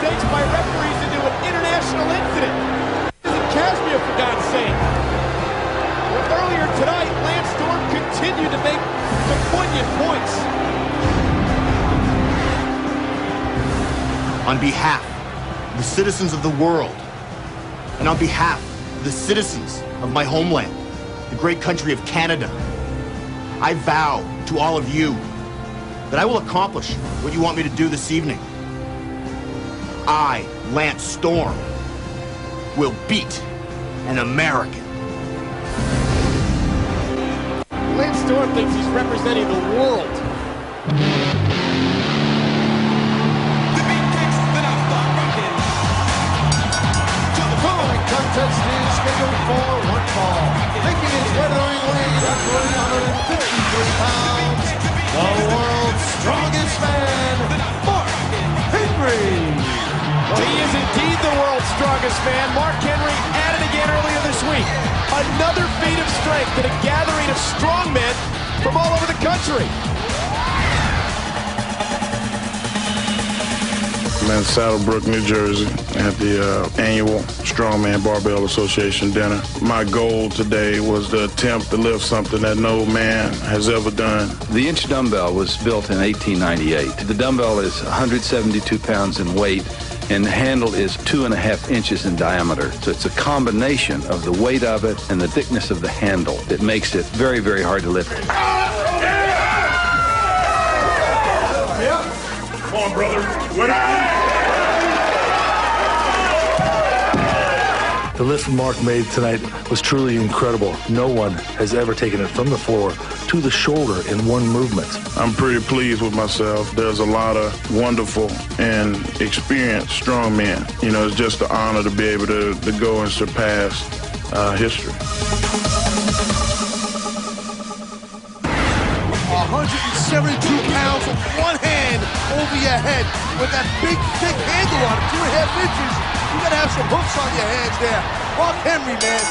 mistakes by referees into an international incident. This is Kashmir, for God's sake. Well, earlier tonight, Lance Storm continued to make some poignant points. On behalf of the citizens of the world, and on behalf of the citizens of my homeland, the great country of Canada, I vow to all of you that I will accomplish what you want me to do this evening. I, Lance Storm, will beat an American. Lance Storm thinks he's representing the world. Contest is scheduled for one fall. Making his way to the ring at 153 pounds, the world's strongest man, Mark Henry. Well, he is indeed the world's strongest man. Mark Henry at it again earlier this week. Another feat of strength at a gathering of strong men from all over the country. I'm in Saddlebrook, New Jersey at the annual Strongman Barbell Association dinner. My goal today was to attempt to lift something that no man has ever done. The inch dumbbell was built in 1898. The dumbbell is 172 pounds in weight, and the handle is 2.5 inches in diameter. So it's a combination of the weight of it and the thickness of the handle that makes it very, very hard to lift. Come on, brother. The lift Mark made tonight was truly incredible. No one has ever taken it from the floor to the shoulder in one movement. I'm pretty pleased with myself. There's a lot of wonderful and experienced strong men. You know, it's just an honor to be able to go and surpass history. 172 pounds with one hand over your head with that big, thick handle on it, 2.5 inches. You gotta have some hooks on your hands there. Mark Henry, man,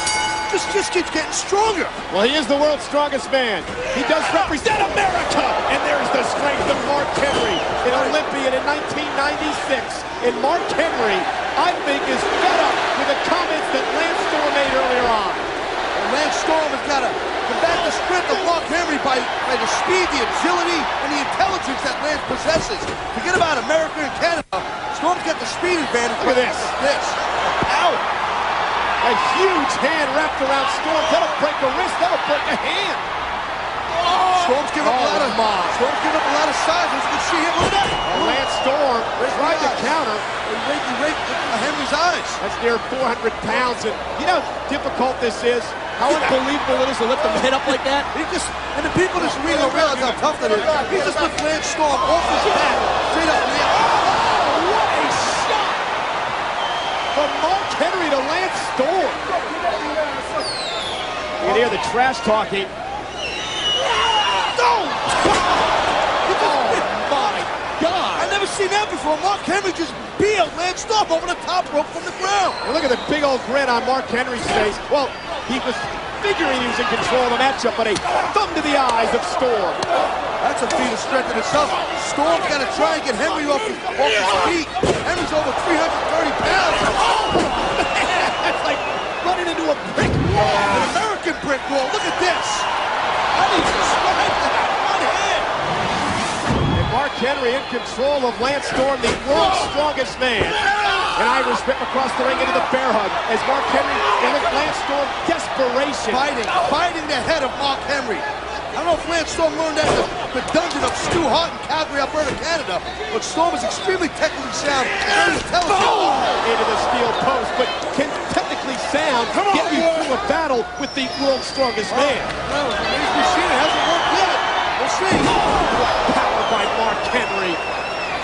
just keeps getting stronger. Well, he is the world's strongest man. He does represent America. And there's the strength of Mark Henry, an Olympian in 1996. And Mark Henry, I think, is fed up with the comments that Lance Storm made earlier on. And Lance Storm has got to combat the strength of Mark Henry by the speed, the agility, and the intelligence that Lance possesses. Forget about America and Canada. Storm's got the speed advantage. Look at this. Power. A huge hand wrapped around Storm. That'll break a wrist. That'll break a hand. Storm's giving up a lot of size. As you can see here, look at that. Lance Storm tried to counter. He raked Henry's eyes. That's near 400 pounds. And you know how difficult this is? How unbelievable it is to lift them head up like that? And the people in this arena don't realize how tough that is. He just lifted Lance Storm off his back, straight up in the air. What a shot! From Mark Henry to Lance Storm. You can hear the trash talking. Oh my God! I've never seen that before. Mark Henry just peeled Lance Storm over the top rope from the ground. And look at the big old grin on Mark Henry's face. Well, he was figuring he was in control of the matchup, but a thumb to the eyes of Storm. That's a feat of strength in itself. Storm's got to try and get Henry off his feet. Henry's over 330 pounds. Oh, man, that's like running into a brick wall. An American brick wall. Look at this. How do you describe that? One hand. And Mark Henry in control of Lance Storm, the world's strongest man. An Irish whip across the ring into the bear hug as Mark Henry and Lance Storm, desperation. Fighting the head of Mark Henry. I don't know if Lance Storm learned that in the dungeon of Stu Hart in Calgary, Alberta, Canada, but Storm is extremely technically sound, very intelligent. Into the steel post, but can technically sound get you through a battle with the world's strongest man. Well, we've seen it. Hasn't worked yet. We'll see. What power by Mark Henry.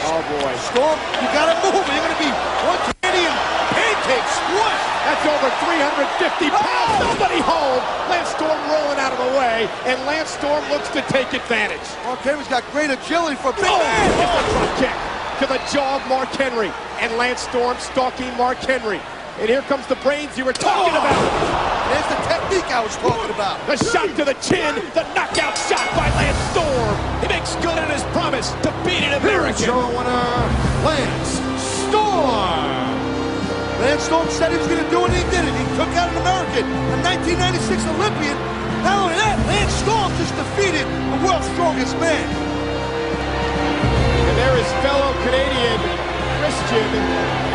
Oh, boy. Storm, you got to move. You're going to be one Canadian pancake squash. That's over 350 pounds. Nobody home. Lance Storm rolling out of the way, and Lance Storm looks to take advantage. Mark Henry's got great agility for a big man. man. It's a drop kick to the jaw of Mark Henry, and Lance Storm stalking Mark Henry. And here comes the brains you were talking about. There's the technique I was talking about. The shot to the chin, the knockout shot by Lance Storm. He makes good on his promise to beat an American. Here's your winner, Lance Storm. Lance Storm said he was going to do it, and he did it. He took out an American, a 1996 Olympian. Not only that, Lance Storm just defeated the world's strongest man. And there is fellow Canadian Christian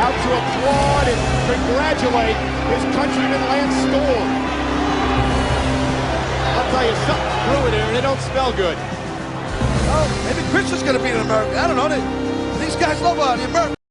out to applaud and congratulate his countryman Lance Storm. I'll tell you, something's brewing here, and it don't smell good. Oh, maybe Christian's going to beat an American. I don't know. These guys love the American.